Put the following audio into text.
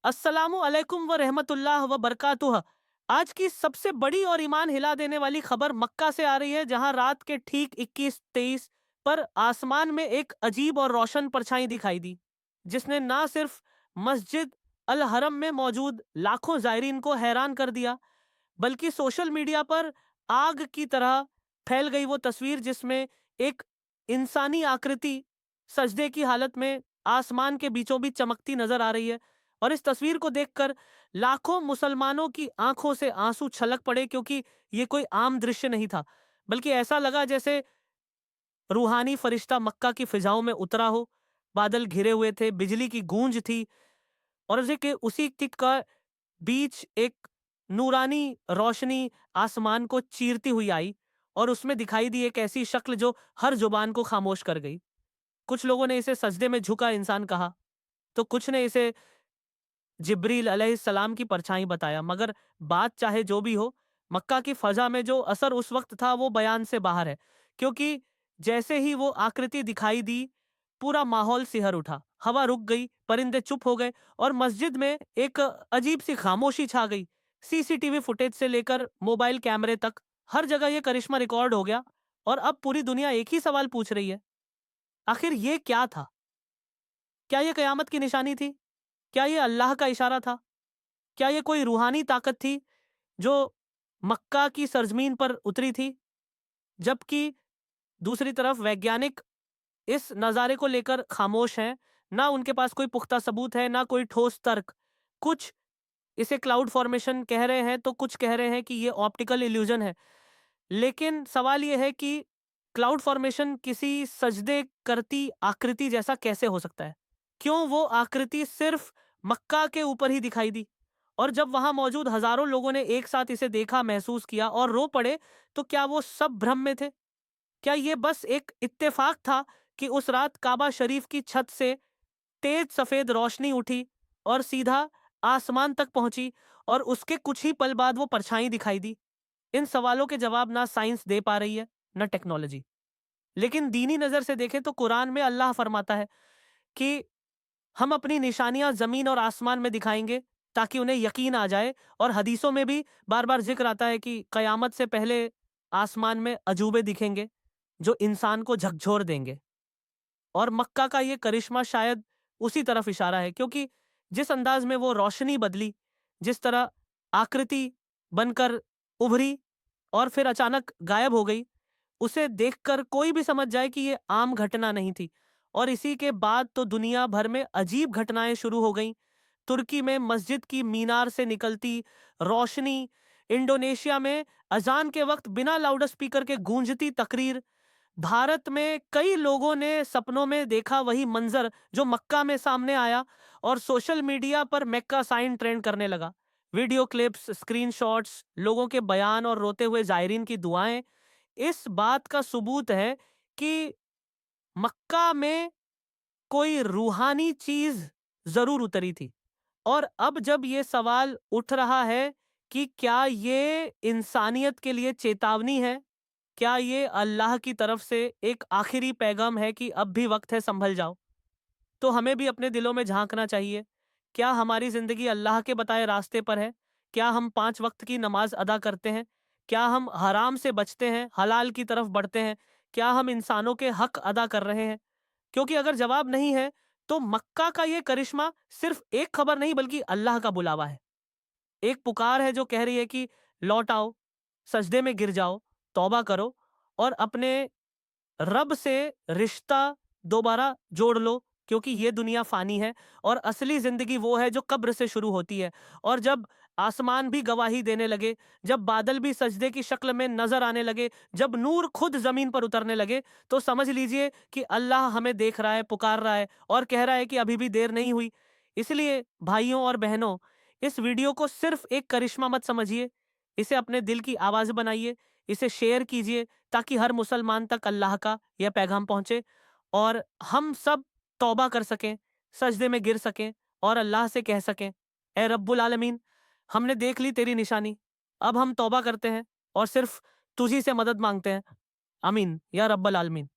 अस्सलामु अलैकुम व रहमतुल्लाह व बरकातुह। आज की सबसे बड़ी और ईमान हिला देने वाली खबर मक्का से आ रही है, जहां रात के ठीक 21-23 पर आसमान में एक अजीब और रोशन परछाई दिखाई दी, जिसने ना सिर्फ मस्जिद अल हरम में मौजूद लाखों जायरीन को हैरान कर दिया, बल्कि सोशल मीडिया पर आग की तरह फैल गई वो तस्वीर जिसमें एक इंसानी आकृति सजदे की हालत में आसमान के बीचों बीच चमकती नजर आ रही है। और इस तस्वीर को देखकर लाखों मुसलमानों की आंखों से आंसू छलक पड़े, क्योंकि ये कोई आम दृश्य नहीं था, बल्कि ऐसा लगा जैसे रूहानी फरिश्ता मक्का की फिजाओं में उतरा हो। बादल घिरे हुए थे, बिजली की गूंज थी, और उसी टिक का बीच एक नूरानी रोशनी आसमान को चीरती हुई आई, और उसमें दिखाई दी एक ऐसी शक्ल जो हर जुबान को खामोश कर गई। कुछ लोगों ने इसे सजदे में झुका इंसान कहा, तो कुछ ने इसे जिब्रील अलैहिस्सलाम की परछाई बताया। मगर बात चाहे जो भी हो, मक्का की फजा में जो असर उस वक्त था वो बयान से बाहर है, क्योंकि जैसे ही वो आकृति दिखाई दी, पूरा माहौल सिहर उठा, हवा रुक गई, परिंदे चुप हो गए, और मस्जिद में एक अजीब सी खामोशी छा गई। सीसीटीवी फुटेज से लेकर मोबाइल कैमरे तक हर जगह ये करिश्मा रिकॉर्ड हो गया। और अब पूरी दुनिया एक ही सवाल पूछ रही है, आखिर ये क्या था? क्या ये कयामत की निशानी थी? क्या ये अल्लाह का इशारा था? क्या ये कोई रूहानी ताकत थी जो मक्का की सरजमीन पर उतरी थी? जबकि दूसरी तरफ वैज्ञानिक इस नज़ारे को लेकर खामोश हैं। ना उनके पास कोई पुख्ता सबूत है, ना कोई ठोस तर्क। कुछ इसे क्लाउड फॉर्मेशन कह रहे हैं, तो कुछ कह रहे हैं कि ये ऑप्टिकल इल्यूजन है। लेकिन सवाल ये है कि क्लाउड फॉर्मेशन किसी सजदे करती आकृति जैसा कैसे हो सकता है? क्यों वो आकृति सिर्फ मक्का के ऊपर ही दिखाई दी? और जब वहां मौजूद हजारों लोगों ने एक साथ इसे देखा, महसूस किया और रो पड़े, तो क्या वो सब भ्रम में थे? क्या ये बस एक इत्तेफाक था कि उस रात काबा शरीफ की छत से तेज सफेद रोशनी उठी और सीधा आसमान तक पहुंची, और उसके कुछ ही पल बाद वो परछाई दिखाई दी? इन सवालों के जवाब ना साइंस दे पा रही है, ना टेक्नोलॉजी। लेकिन दीनी नजर से देखें तो कुरान में अल्लाह फरमाता है कि हम अपनी निशानियां जमीन और आसमान में दिखाएंगे ताकि उन्हें यकीन आ जाए। और हदीसों में भी बार बार जिक्र आता है कि कयामत से पहले आसमान में अजूबे दिखेंगे जो इंसान को झकझोर देंगे। और मक्का का ये करिश्मा शायद उसी तरफ इशारा है, क्योंकि जिस अंदाज में वो रोशनी बदली, जिस तरह आकृति बनकर उभरी और फिर अचानक गायब हो गई, उसे देखकर कोई भी समझ जाए कि ये आम घटना नहीं थी। और इसी के बाद तो दुनिया भर में अजीब घटनाएं शुरू हो गईं। तुर्की में मस्जिद की मीनार से निकलती रोशनी, इंडोनेशिया में अजान के वक्त बिना लाउड स्पीकर के गूंजती तकरीर, भारत में कई लोगों ने सपनों में देखा वही मंजर जो मक्का में सामने आया, और सोशल मीडिया पर मक्का साइन ट्रेंड करने लगा। वीडियो क्लिप्स, स्क्रीनशॉट्स, लोगों के बयान और रोते हुए जायरीन की दुआएं इस बात का सबूत है कि मक्का में कोई रूहानी चीज जरूर उतरी थी। और अब जब ये सवाल उठ रहा है कि क्या ये इंसानियत के लिए चेतावनी है, क्या ये अल्लाह की तरफ से एक आखिरी पैगाम है कि अब भी वक्त है, संभल जाओ, तो हमें भी अपने दिलों में झांकना चाहिए। क्या हमारी जिंदगी अल्लाह के बताए रास्ते पर है? क्या हम 5 वक्त की नमाज अदा करते हैं? क्या हम हराम से बचते हैं, हलाल की तरफ बढ़ते हैं? क्या हम इंसानों के हक अदा कर रहे हैं? क्योंकि अगर जवाब नहीं है, तो मक्का का ये करिश्मा सिर्फ एक खबर नहीं बल्कि अल्लाह का बुलावा है। एक पुकार है जो कह रही है कि लौट आओ, सजदे में गिर जाओ, तौबा करो और अपने रब से रिश्ता दोबारा जोड़ लो, क्योंकि ये दुनिया फानी है और असली जिंदगी वो है जो कब्र से शुरू होती है। और जब आसमान भी गवाही देने लगे, जब बादल भी सजदे की शक्ल में नजर आने लगे, जब नूर खुद जमीन पर उतरने लगे, तो समझ लीजिए कि अल्लाह हमें देख रहा है, पुकार रहा है और कह रहा है कि अभी भी देर नहीं हुई। इसलिए भाइयों और बहनों, इस वीडियो को सिर्फ एक करिश्मा मत समझिए, इसे अपने दिल की आवाज बनाइए, इसे शेयर कीजिए, ताकि हर मुसलमान तक अल्लाह का यह पैगाम पहुंचे और हम सब तौबा कर सकें, सजदे में गिर सकें और अल्लाह से कह सकें, ए रब्बुल आलमीन, हमने देख ली तेरी निशानी, अब हम तौबा करते हैं और सिर्फ तुझी से मदद मांगते हैं। आमीन या रब्बल आलमीन।